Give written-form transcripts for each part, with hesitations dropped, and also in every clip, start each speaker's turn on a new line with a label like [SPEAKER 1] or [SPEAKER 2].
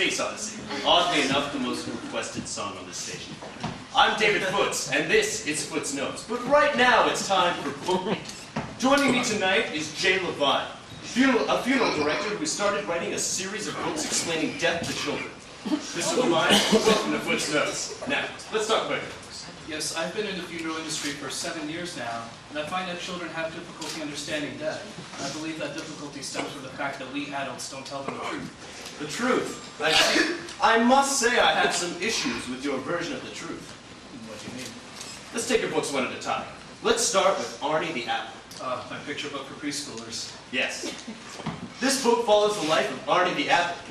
[SPEAKER 1] Space Odyssey. Oddly enough, the most requested song on this station. I'm David Foots, and this is Foots Notes. But right now, it's time for Book Week. Joining me tonight is Jay Levine, a funeral director who started writing a series of books explaining death to children. Mr. Levine, welcome to Foots Notes. Now, let's talk about your books.
[SPEAKER 2] Yes, I've been in the funeral industry for 7 years now, and I find that children have difficulty understanding death. I believe that difficulty stems from the fact that we adults don't tell them the truth.
[SPEAKER 1] The truth? I see. I must say I have some issues with your version of the truth.
[SPEAKER 2] What do you mean?
[SPEAKER 1] Let's take your books one at a time. Let's start with Arnie the Apple.
[SPEAKER 2] My picture book for preschoolers.
[SPEAKER 1] Yes. This book follows the life of Arnie the Apple.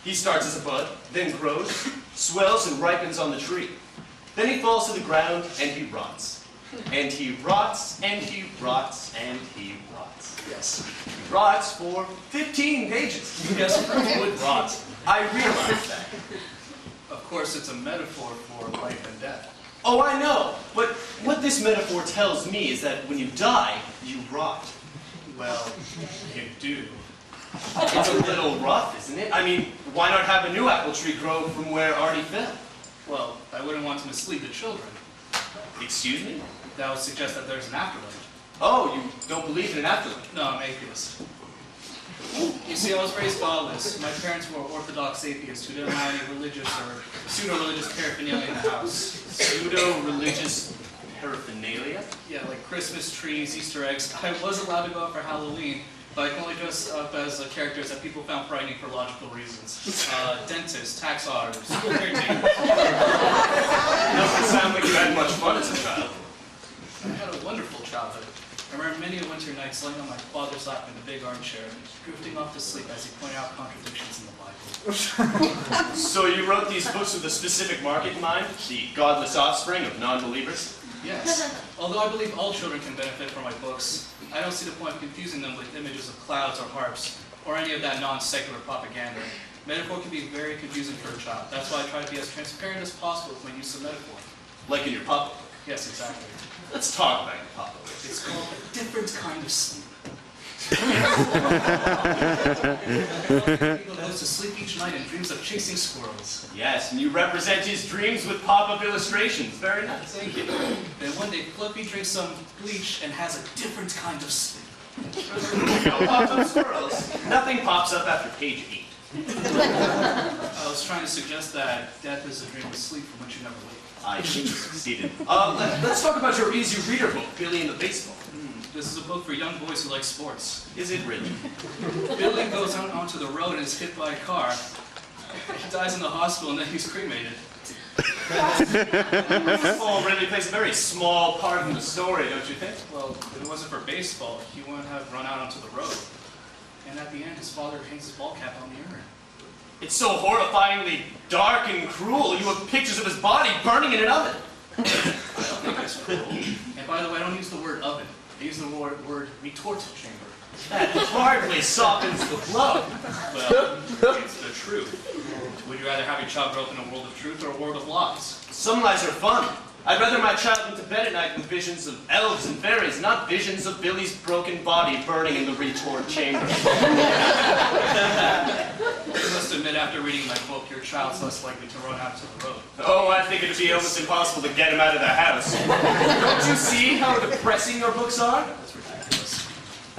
[SPEAKER 1] He starts as a bud, then grows, swells, and ripens on the tree. Then he falls to the ground, and he rots. And he rots, and he rots, and he rots.
[SPEAKER 2] Yes.
[SPEAKER 1] He rots for 15 pages.
[SPEAKER 2] Yes, would rot.
[SPEAKER 1] I realize that.
[SPEAKER 2] Of course, it's a metaphor for life and death.
[SPEAKER 1] Oh, I know. But what this metaphor tells me is that when you die, you rot.
[SPEAKER 2] Well, you do.
[SPEAKER 1] It's a little rough, isn't it? I mean, why not have a new apple tree grow from where Arnie fell?
[SPEAKER 2] Well, I wouldn't want to mislead the children.
[SPEAKER 1] Excuse me?
[SPEAKER 2] That would suggest that there's an afterlife.
[SPEAKER 1] Oh, you don't believe in an afterlife?
[SPEAKER 2] No, I'm atheist. You see, I was raised godless. My parents were Orthodox atheists who didn't allow any religious or pseudo-religious paraphernalia in the house.
[SPEAKER 1] Pseudo-religious paraphernalia?
[SPEAKER 2] Yeah, like Christmas trees, Easter eggs. I was allowed to go out for Halloween, but I can only dress up as characters that people found frightening for logical reasons. Dentists, tax auditors, caretakers.
[SPEAKER 1] Doesn't sound like you had much fun as a child.
[SPEAKER 2] I had a wonderful childhood. I remember many a winter nights laying on my father's lap in the big armchair, drifting off to sleep as he pointed out contradictions in the Bible.
[SPEAKER 1] So you wrote these books with a specific market in mind? The godless offspring of non-believers?
[SPEAKER 2] Yes. Although I believe all children can benefit from my books, I don't see the point of confusing them with images of clouds or harps, or any of that non-secular propaganda. Metaphor can be very confusing for a child. That's why I try to be as transparent as possible with my use of metaphor.
[SPEAKER 1] Like in your pop book?
[SPEAKER 2] Yes, exactly.
[SPEAKER 1] Let's talk about your pop book.
[SPEAKER 2] It's called A Different Kind of Sleep. He goes to sleep each night and dreams of chasing squirrels.
[SPEAKER 1] Yes, and you represent his dreams with pop-up illustrations. Very nice.
[SPEAKER 2] Thank you. Then one day, Fluffy drinks some bleach and has a different kind of sleep.
[SPEAKER 1] No pop-up squirrels. Nothing pops up after page 8.
[SPEAKER 2] I was trying to suggest that death is a dream of sleep from which you never wake.
[SPEAKER 1] I think you succeeded. Let's talk about your easy reader book, Billy and the Baseball.
[SPEAKER 2] This is a book for young boys who like sports.
[SPEAKER 1] Is it really?
[SPEAKER 2] Billy goes out onto the road and is hit by a car. He dies in the hospital and then he's cremated.
[SPEAKER 1] Baseball really plays a very small part in the story, don't you think?
[SPEAKER 2] Well, if it wasn't for baseball, he wouldn't have run out onto the road. And at the end, his father hangs his ball cap on the urn.
[SPEAKER 1] It's so horrifyingly dark and cruel. You have pictures of his body burning in an oven.
[SPEAKER 2] I don't think it's cruel. And by the way, I don't use the word oven. I use the word retort chamber.
[SPEAKER 1] That hardly softens the blow.
[SPEAKER 2] Well, it's the truth. Would you rather have your child grow up in a world of truth or a world of lies?
[SPEAKER 1] Some lies are fun. I'd rather my child went to bed at night with visions of elves and fairies, not visions of Billy's broken body burning in the retort chamber.
[SPEAKER 2] You must admit, after reading my book, your child's less likely to run out to the road.
[SPEAKER 1] Oh, I think it'd be almost impossible to get him out of the house. Don't you see how depressing your books are?
[SPEAKER 2] That's ridiculous.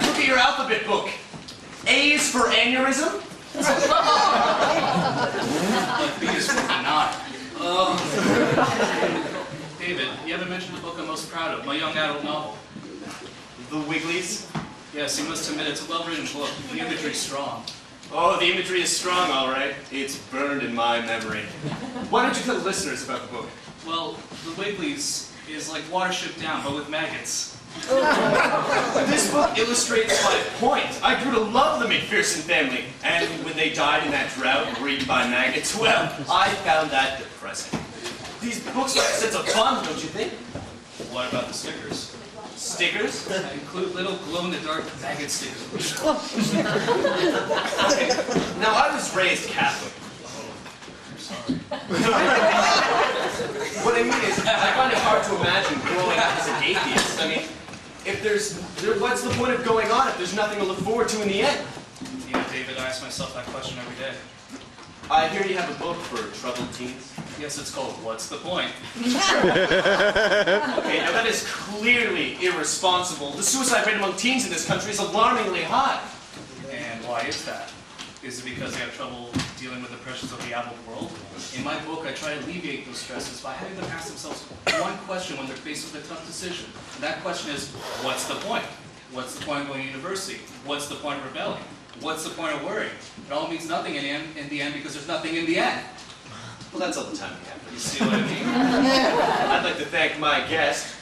[SPEAKER 1] Look at your alphabet book. A is for aneurysm.
[SPEAKER 2] Like B is for benign. David, you haven't mentioned the book I'm most proud of, my young adult novel.
[SPEAKER 1] The Wigglies.
[SPEAKER 2] Yes, you must admit it's a well-written book. The imagery's strong.
[SPEAKER 1] Oh, the imagery is strong, all right. It's burned in my memory. Why don't you tell the listeners about the book?
[SPEAKER 2] Well, the Wigglies is like Watership Down, but with maggots.
[SPEAKER 1] This book illustrates my point. I grew to love the McPherson family, and when they died in that drought and were eaten by maggots, well, I found that depressing. These books are a sense of fun, don't you think?
[SPEAKER 2] What about the stickers?
[SPEAKER 1] Stickers?
[SPEAKER 2] I include little glow-in-the-dark maggot stickers.
[SPEAKER 1] Okay. Now, I was raised Catholic.
[SPEAKER 2] I'm sorry.
[SPEAKER 1] What I mean is, I find it hard to imagine growing up as an atheist. I mean, what's the point of going on if there's nothing to look forward to in the end?
[SPEAKER 2] Yeah, David, I ask myself that question every day.
[SPEAKER 1] I hear you have a book for troubled teens.
[SPEAKER 2] Yes, it's called What's the Point?
[SPEAKER 1] Okay, now that is clearly irresponsible. The suicide rate among teens in this country is alarmingly high.
[SPEAKER 2] And why is that? Is it because they have trouble dealing with the pressures of the adult world? In my book, I try to alleviate those stresses by having them ask themselves one question when they're faced with a tough decision. And that question is, what's the point? What's the point of going to university? What's the point of rebelling? What's the point of worrying? It all means nothing in the end because there's nothing in the end.
[SPEAKER 1] Well, that's all the time we have.
[SPEAKER 2] You see what I mean?
[SPEAKER 1] I'd like to thank my guest,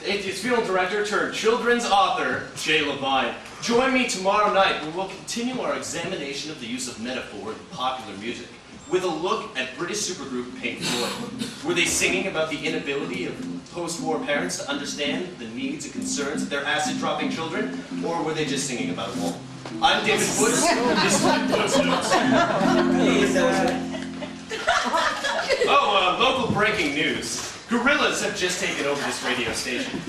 [SPEAKER 1] atheist funeral director turned children's author, Jay Levine. Join me tomorrow night where we'll continue our examination of the use of metaphor in popular music with a look at British supergroup Pink Floyd. Were they singing about the inability of post-war parents to understand the needs and concerns of their acid-dropping children, or were they just singing about a wall? I'm David Foots. This is my Foots Notes. Local breaking news. Gorillas have just taken over this radio station.